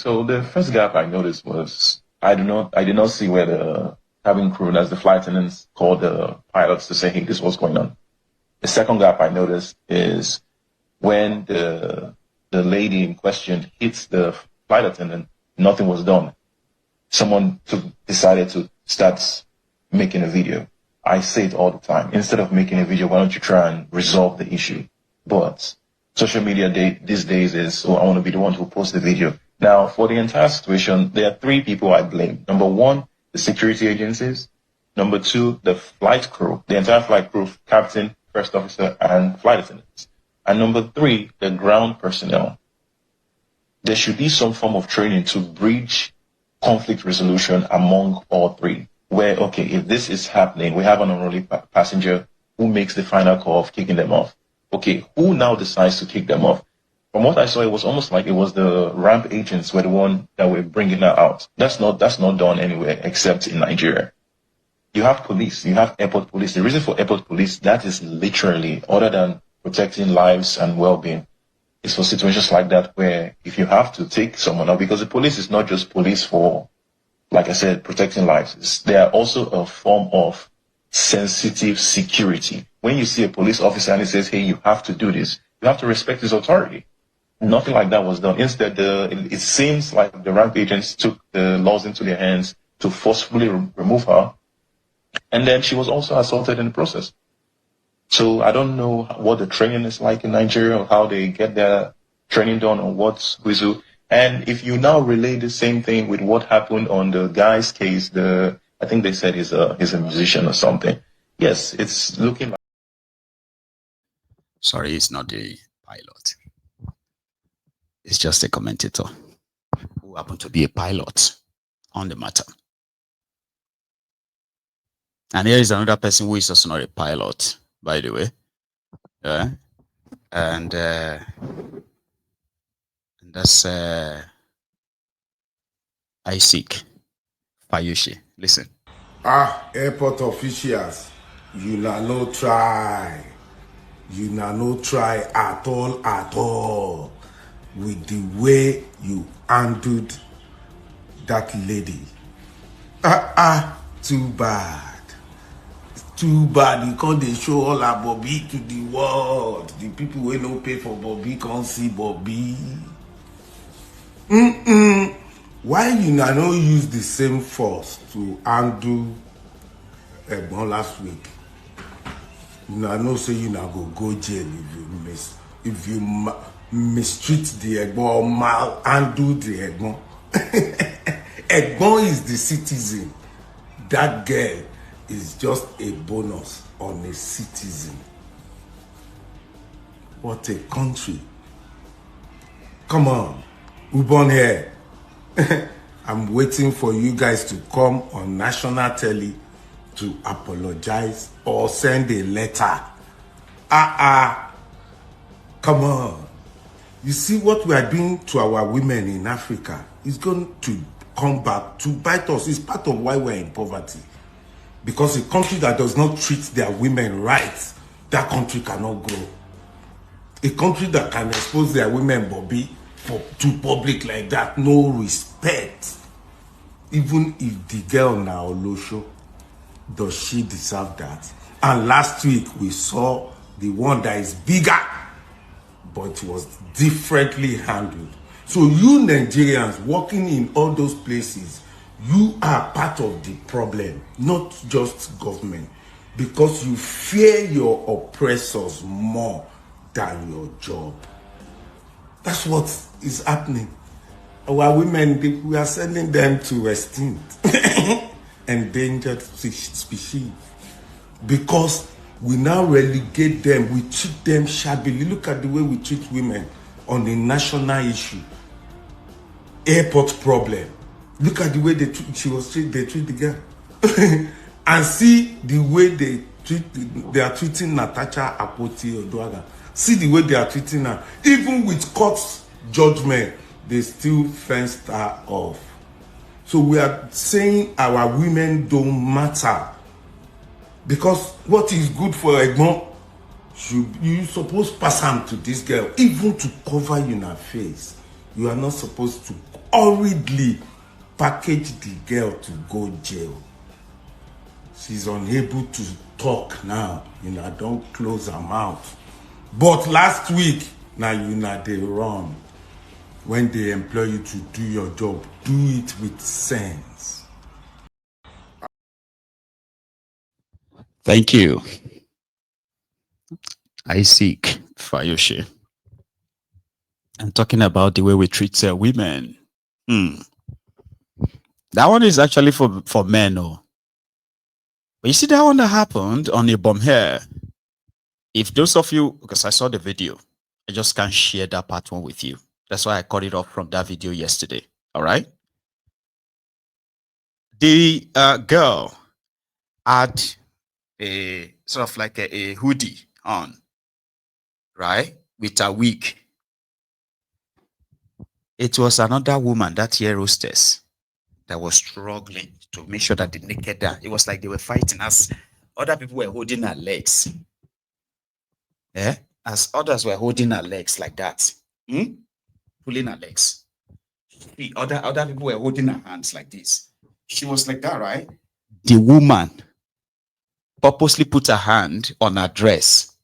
So the first gap I noticed was I did not see where the cabin crew, as the flight attendants, called the pilots to say, hey, this is what's going on. The second gap I noticed is when the lady in question hits the flight attendant, nothing was done. Someone decided to start making a video. I say it all the time. Instead of making a video, why don't you try and resolve the issue? But social media these days is, I want to be the one who posts the video. Now, for the entire situation, there are three people I blame. Number one, the security agencies. Number two, the flight crew, the entire flight crew, captain, first officer, and flight attendants. And number three, the ground personnel. There should be some form of training to bridge conflict resolution among all three. Where, okay, if this is happening, we have an unruly passenger who makes the final call of kicking them off. Okay, who now decides to kick them off? From what I saw, it was almost like it was the ramp agents were the one that were bringing her out. That's not done anywhere except in Nigeria. You have police, you have airport police. The reason for airport police, that is literally, other than protecting lives and well-being, is for situations like that where if you have to take someone out, because the police is not just police for, like I said, protecting lives. They are also a form of sensitive security. When you see a police officer and he says, hey, you have to do this, you have to respect his authority. Nothing like that was done. Instead, it seems like the ramp agents took the laws into their hands to forcefully remove her. And then she was also assaulted in the process. So I don't know what the training is like in Nigeria, or how they get their training done, or what's who's who. And if you now relate the same thing with what happened on the guy's case, I think they said he's a musician or something. Yes, it's looking like. Sorry, it's not the pilot. It's just a commentator who happened to be a pilot on the matter. And here is another person who is also not a pilot, by the way. And that's Isaac Fayushi. Listen. Airport officials, you no try. You no try at all with the way you handled that lady. Too bad. Too bad. You can't show all our Bobby to the world. The people who don't pay for Bobby can't see Bobby. Why you no use the same force to handle Ibom last week? You no say you go jail if you mistreat the Ibom or handle the Ibom. Ibom is the citizen. That girl is just a bonus on a citizen. What a country. Come on, Ibom here. I'm waiting for you guys to come on national telly to apologize or send a letter. Come on. You see what we are doing to our women in Africa is going to come back to bite us. It's part of why we're in poverty. Because a country that does not treat their women right, that country cannot grow. A country that can expose their women, Bobby, to public like that, no respect. Even if the girl now Olosho, does she deserve that? And last week we saw the one that is bigger, but it was differently handled. So you Nigerians working in all those places, you are part of the problem, not just government, because you fear your oppressors more than your job. That's what is happening. Our women, we are sending them to extinct, endangered species, because we now relegate them, we treat them shabbily. Look at the way we treat women on the national issue. Airport problem. Look at the way they treat the girl. And see the way they are treating Natasha Akpoti-Oduaghan. See the way they are treating her. Even with court's judgment, they still fenced her off. So we are saying our women don't matter. Because what is good for Ibom, you supposed to pass on to this girl, even to cover you in her face. You are not supposed to hurriedly packaged the girl to go jail. She's unable to talk now. Don't close her mouth. But last week, now they run. When they employ you to do your job, do it with sense. Thank you. I seek Fayoshe. I'm talking about the way we treat women. That one is actually for men. Oh. But you see that one that happened on Ibom here. If those of you, because I saw the video, I just can't share that part one with you. That's why I cut it off from that video yesterday. All right. The girl had a sort of like a hoodie on, right, with a wig. It was another woman, that year hostess, that was struggling to make sure that the naked, it was like they were fighting as other people were holding her legs. Yeah, as others were holding her legs like that, pulling her legs. The other people were holding her hands like this. She was like that, right? The woman purposely put her hand on her dress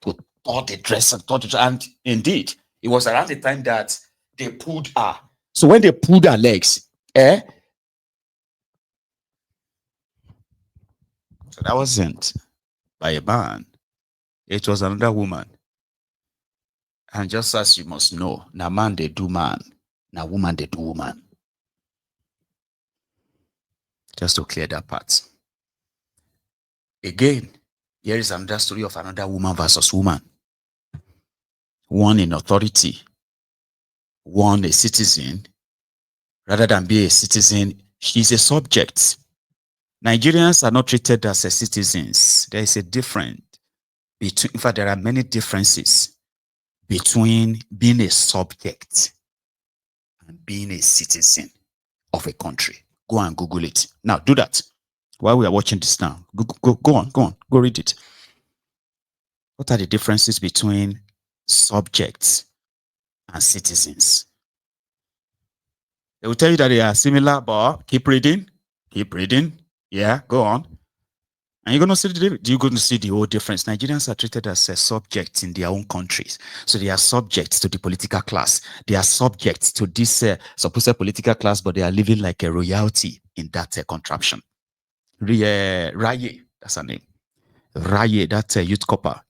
to thaw the dress and indeed, it was around the time that they pulled her. So when they pulled her legs, so that wasn't by a man. It was another woman. And just as you must know, now man they do man, now woman they do woman. Just to clear that part. Again, here is another story of another woman versus woman. One in authority, one a citizen. Rather than be a citizen, she's a subject. Nigerians are not treated as citizens. There is a difference between, in fact, there are many differences between being a subject and being a citizen of a country. Go and Google it. Now, do that while we are watching this now. Go on, go read it. What are the differences between subjects and citizens? They will tell you that they are similar, but keep reading. Yeah, go on. And you're going to see the whole difference. Nigerians are treated as subjects in their own countries. So they are subjects to the political class. They are subjects to this supposed political class, but they are living like a royalty in that contraption. Raye, that's her name. Raye, that youth copper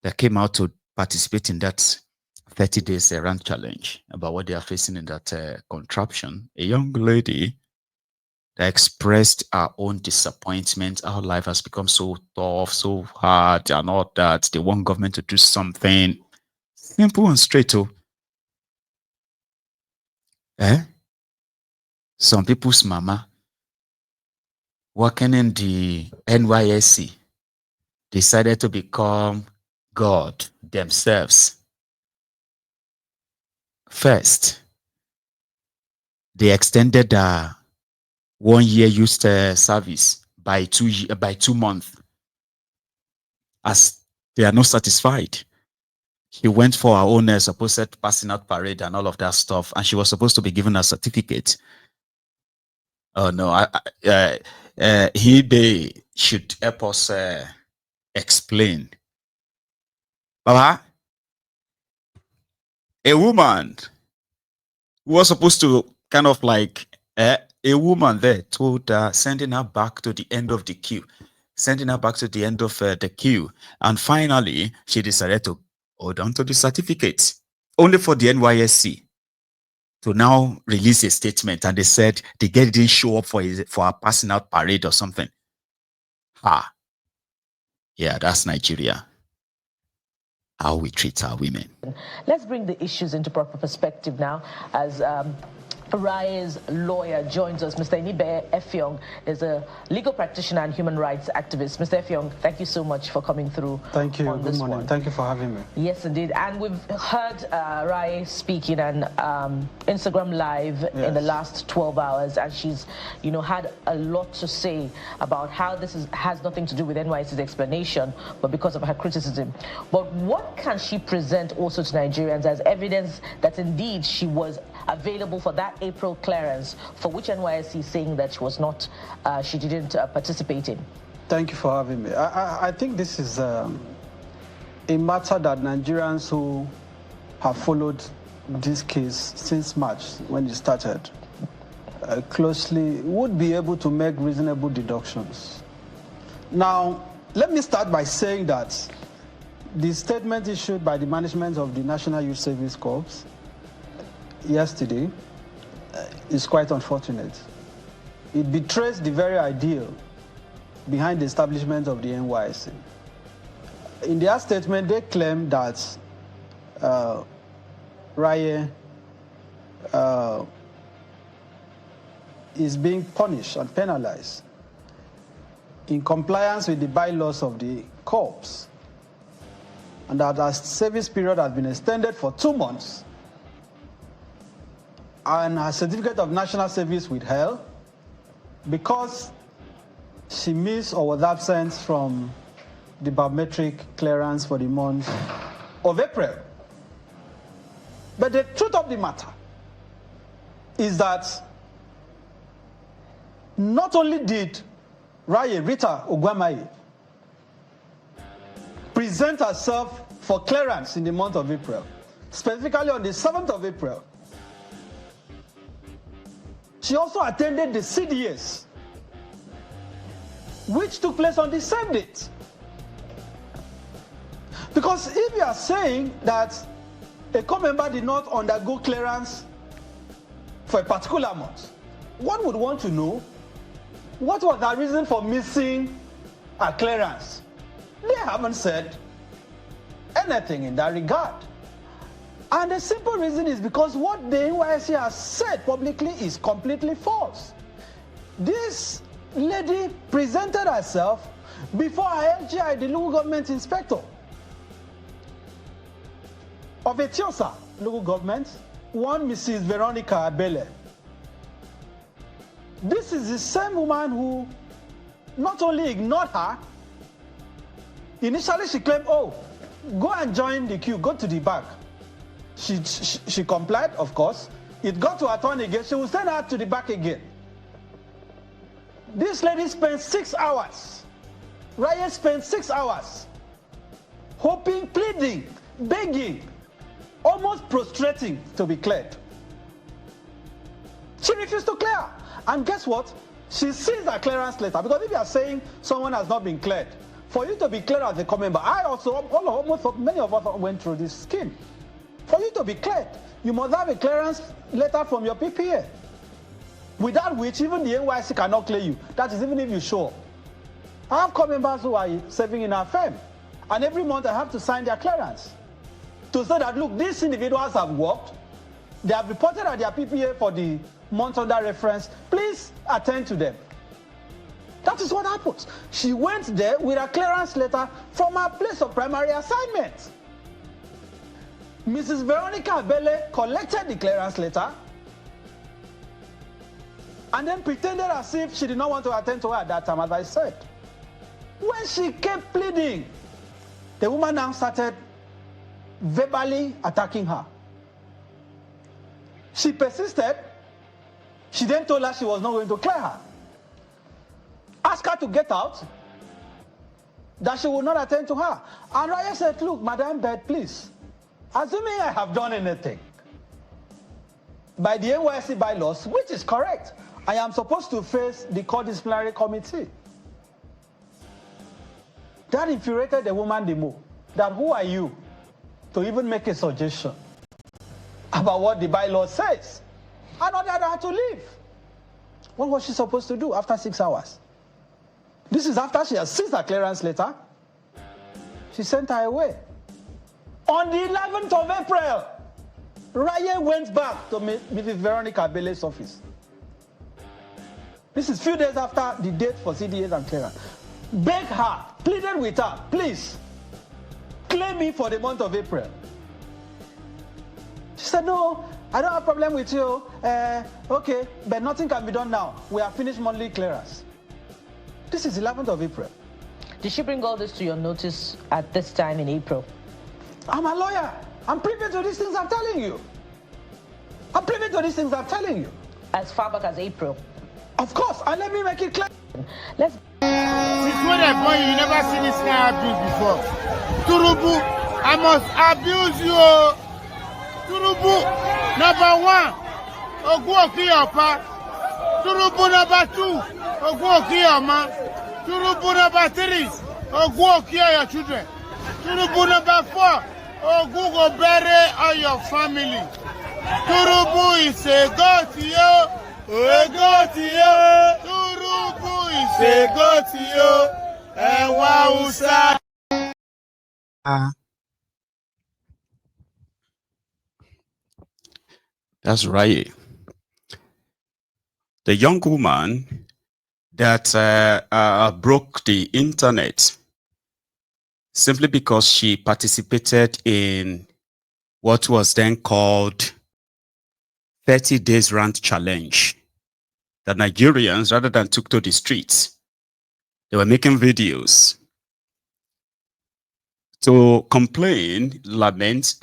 that came out to participate in that 30 days run challenge about what they are facing in that contraption. A young lady that expressed her own disappointment. Our life has become so tough, so hard, and all that. They want government to do something simple and straight. Some people's mama working in the NYSC decided to become God themselves. First, they extended the 1 year used service by 2 months. As they are not satisfied, she went for her own supposed passing out parade and all of that stuff, and she was supposed to be given a certificate. Oh no, they should help us explain. Baba, a woman who was supposed to kind of like a woman there told her, sending her back to the end of the queue, the queue. And finally, she decided to hold on to the certificate, only for the NYSC to now release a statement. And they said the girl didn't show up for a passing out parade or something. Yeah, that's Nigeria. How we treat our women. Let's bring the issues into proper perspective now as Raye's lawyer joins us. Mr. Enibe Effiong is a legal practitioner and human rights activist. Mr. Effiong, thank you so much for coming through. Thank you. Good morning. Thank you for having me. Yes, indeed. And we've heard Raye speaking on Instagram Live in the last 12 hours, and she's, had a lot to say about how this has nothing to do with NYSC's explanation, but because of her criticism. But what can she present also to Nigerians as evidence that indeed she was available for that April clearance, for which NYSC is saying that she didn't participate in? Thank you for having me. I think this is a matter that Nigerians who have followed this case since March, when it started, closely would be able to make reasonable deductions. Now, let me start by saying that the statement issued by the management of the National Youth Service Corps yesterday is quite unfortunate. It betrays the very ideal behind the establishment of the NYSC. In their statement, they claim that Raye is being punished and penalized in compliance with the bylaws of the corps, and that her service period has been extended for 2 months, and her certificate of national service withheld because she missed or was absent from the biometric clearance for the month of April. But the truth of the matter is that not only did Raye Rita Ogwamaye present herself for clearance in the month of April, specifically on the 7th of April, she also attended the CDS, which took place on the same date. Because if you are saying that a corps member did not undergo clearance for a particular month, one would want to know what was the reason for missing a clearance. They haven't said anything in that regard. And the simple reason is because what the NYSC has said publicly is completely false. This lady presented herself before her LGI, the local government inspector of Etiosa local government, one Mrs. Veronica Abele. This is the same woman who not only ignored her, initially she claimed, oh, go and join the queue, go to the back. She complied, of course. It got to her turn again. She will send her to the back again. This lady spent 6 hours. Raye spent 6 hours hoping, pleading, begging, almost prostrating to be cleared. She refused to clear. And guess what? She sees her clearance letter. Because if you are saying someone has not been cleared, for you to be cleared as a corps member, many of us went through this scheme. For you to be cleared, you must have a clearance letter from your PPA, without which even the NYSC cannot clear you. That is even if you show up. I have corps members who are serving in our firm, and every month I have to sign their clearance to say that, look, these individuals have worked, they have reported at their PPA for the month under reference, please attend to them. That is what happens. She went there with a clearance letter from her place of primary assignment. Mrs. Veronica Abele collected the clearance letter and then pretended as if she did not want to attend to her at that time, as I said. When she kept pleading, the woman now started verbally attacking her. She persisted. She then told her she was not going to clear her. Asked her to get out, that she would not attend to her. And Raye said, look, Madam Bed, please, assuming I have done anything by the NYSC bylaws, which is correct, I am supposed to face the court disciplinary committee. That infuriated the woman the more. That who are you to even make a suggestion about what the bylaw says? And ordered her to leave. What was she supposed to do after 6 hours? This is after she has seized her clearance letter. She sent her away. On the 11th of April, Raye went back to Mrs. Veronica Abele's office. This is a few days after the date for CDAs and clearance. Begged her, pleaded with her, please, claim me for the month of April. She said, no, I don't have a problem with you. Okay, but nothing can be done now. We have finished monthly clearance. This is 11th of April. Did she bring all this to your notice at this time in April? I'm a lawyer. I'm privy to these things I'm telling you. I'm privy to these things I'm telling you. As far back as April. Of course, and let me make it clear. Let's. Since when I born, you never seen this kind of abuse before. Turubu, I must abuse you. Turubu, number 1, Ogu Okiyapa. Turubu number 2, Ogu Okiyama. Turubu number 3, Ogu Okiya your children. Turubu number 4, Ogu go bury all your family. Turubu is a god to you. Turubu is a god to you. That's Raye. The young woman that broke the internet simply because she participated in what was then called 30 days rant challenge. The Nigerians, rather than took to the streets, they were making videos to complain, lament,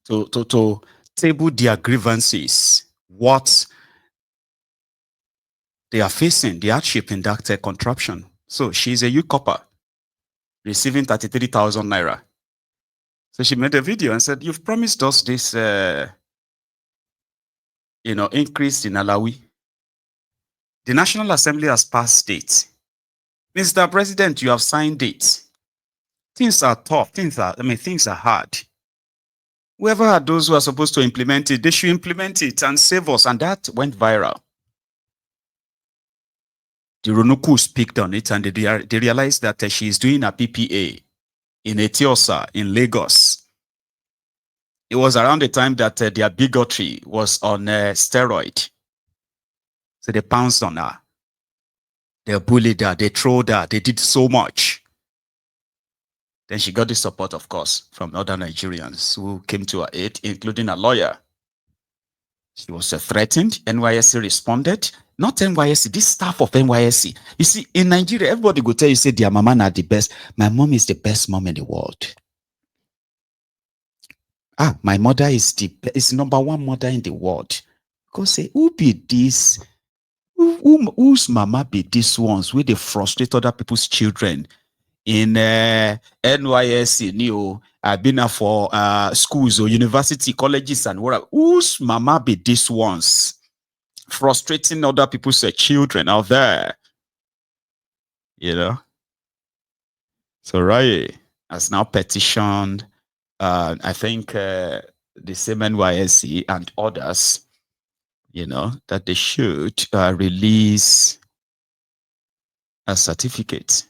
to table their grievances, what they are facing, the hardship in that contraption. So she's a youth copper receiving 33,000 naira. So she made a video and said, "You've promised us this, increase in Alawi. The National Assembly has passed it. Mr. President, you have signed it. Things are tough. Things are hard. Whoever are those who are supposed to implement it, they should implement it and save us." And that went viral. The Ronuku speaked on it, and they realized that she is doing a PPA in Etiosa, in Lagos. It was around the time that their bigotry was on steroid. So they pounced on her. They bullied her. They trolled her. They did so much. Then she got the support, of course, from other Nigerians who came to her aid, including a lawyer. She was threatened. NYSC responded. Not NYSC, this staff of NYSC. You see, in Nigeria, everybody go tell you, say, their mama are the best. My mom is the best mom in the world. My mother is is number 1 mother in the world. Go say, who be this? Whose mama be these ones where they frustrate other people's children? In NYSC, I've been for schools or university, colleges, and whatever. Whose mama be these ones frustrating other people's children out there? So Raye has now petitioned, I think the same NYSC and others, that they should release a certificate.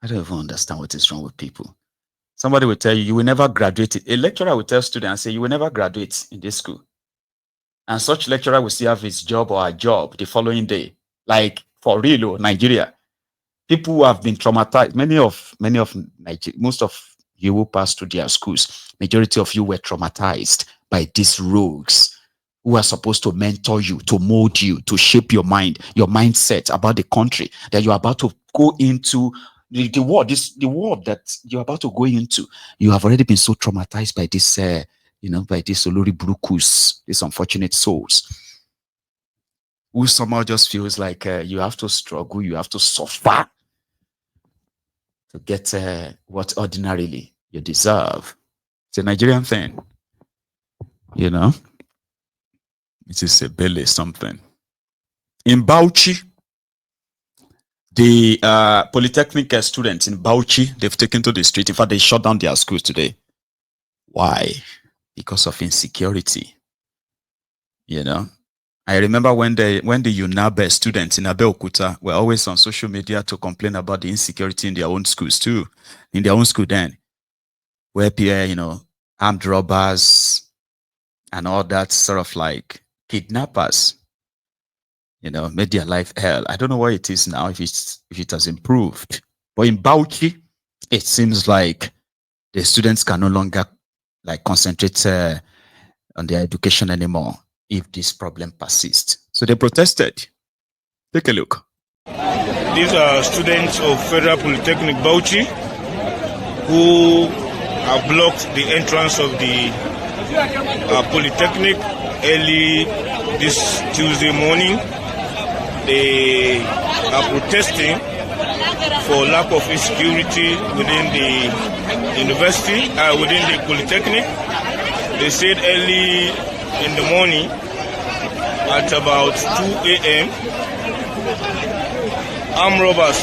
I don't even understand what is wrong with people. Somebody will tell you, you will never graduate. A lecturer will tell students, say, you will never graduate in this school. And such lecturer will still have his job or a job the following day. Like, for real, Nigeria. People who have been traumatized, most of you who passed through their schools, majority of you were traumatized by these rogues who are supposed to mentor you, to mold you, to shape your mind, your mindset about the country that you're about to go into, the world that you're about to go into. You have already been so traumatized by this, by these Olori Brukus, these unfortunate souls, who somehow just feels like you have to struggle, you have to suffer to get what ordinarily you deserve. It's a Nigerian thing, It is a belly something. In Bauchi, the polytechnic students in Bauchi, they've taken to the street. In fact, they shut down their schools today. Why? Because of insecurity. I remember when the UNAB students in Abeokuta were always on social media to complain about the insecurity in their own schools too. In their own school then, where people, armed robbers and all that sort of like kidnappers, made their life hell. I don't know what it is now, if it has improved. But in Bauchi, it seems like the students can no longer concentrate on their education anymore if this problem persists. So they protested. Take a look. These are students of Federal Polytechnic Bauchi who have blocked the entrance of the Polytechnic early this Tuesday morning. They are protesting for lack of insecurity within the university, within the polytechnic. They said early in the morning at about 2 a.m. armed robbers